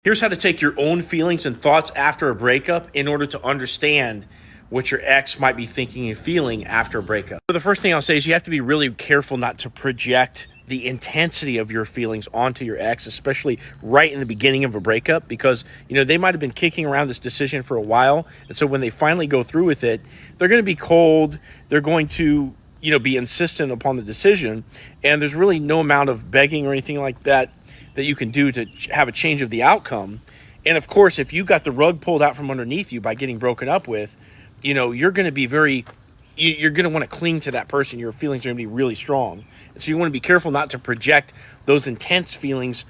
Here's how to take your own feelings and thoughts after a breakup in order to understand what your ex might be thinking and feeling after a breakup. So the first thing I'll say is you have to be really careful not to project the intensity of your feelings onto your ex, especially right in the beginning of a breakup, because they might have been kicking around this decision for a while, and so when they finally go through with it, they're going to be cold. They're going to be insistent upon the decision, and there's really no amount of begging or anything like that you can do to have a change of the outcome. And of course, if you got the rug pulled out from underneath you by getting broken up with, you're going to be you're going to want to cling to that person. Your feelings are going to be really strong. And so you want to be careful not to project those intense feelings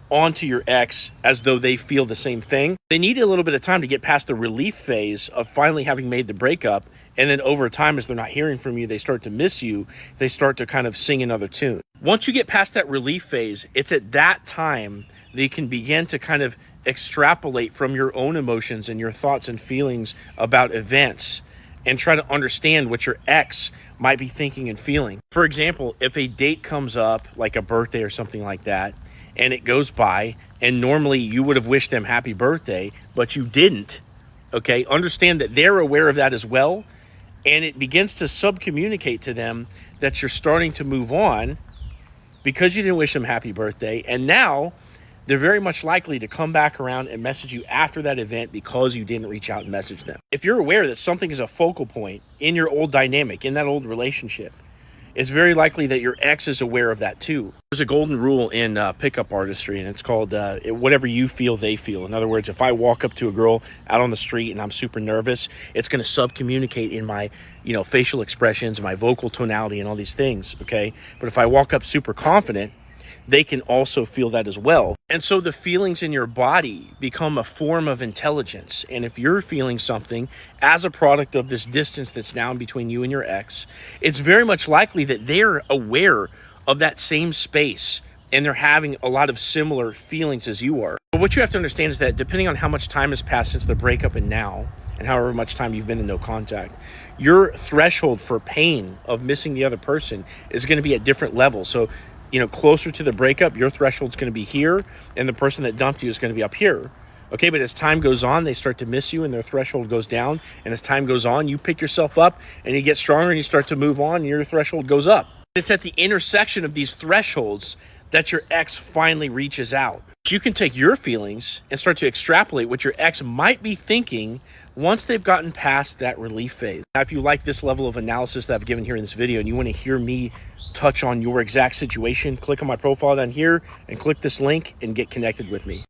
onto your ex as though they feel the same thing. They need a little bit of time to get past the relief phase of finally having made the breakup. And then over time, as they're not hearing from you, they start to miss you. They start to kind of sing another tune. Once you get past that relief phase, it's at that time that you can begin to kind of extrapolate from your own emotions and your thoughts and feelings about events and try to understand what your ex might be thinking and feeling. For example, if a date comes up, like a birthday or something like that, and it goes by, and normally you would have wished them happy birthday, but you didn't, okay? Understand that they're aware of that as well, and it begins to subcommunicate to them that you're starting to move on because you didn't wish them happy birthday, and now they're very much likely to come back around and message you after that event because you didn't reach out and message them. If you're aware that something is a focal point in your old dynamic, in that old relationship, it's very likely that your ex is aware of that too. There's a golden rule in pickup artistry, and it's called whatever you feel, they feel. In other words, if I walk up to a girl out on the street and I'm super nervous, it's going to subcommunicate in my facial expressions, my vocal tonality, and all these things, okay? But if I walk up super confident, they can also feel that as well. And so the feelings in your body become a form of intelligence. And if you're feeling something as a product of this distance that's now between you and your ex, it's very much likely that they're aware of that same space and they're having a lot of similar feelings as you are. But what you have to understand is that depending on how much time has passed since the breakup and now, and however much time you've been in no contact, your threshold for pain of missing the other person is going to be at different levels. So closer to the breakup, your threshold's going to be here, and the person that dumped you is going to be up here. Okay, but as time goes on, they start to miss you, and their threshold goes down. And as time goes on, you pick yourself up, and you get stronger, and you start to move on, and your threshold goes up. It's at the intersection of these thresholds that your ex finally reaches out. You can take your feelings and start to extrapolate what your ex might be thinking once they've gotten past that relief phase. Now, if you like this level of analysis that I've given here in this video and you want to hear me touch on your exact situation, click on my profile down here and click this link and get connected with me.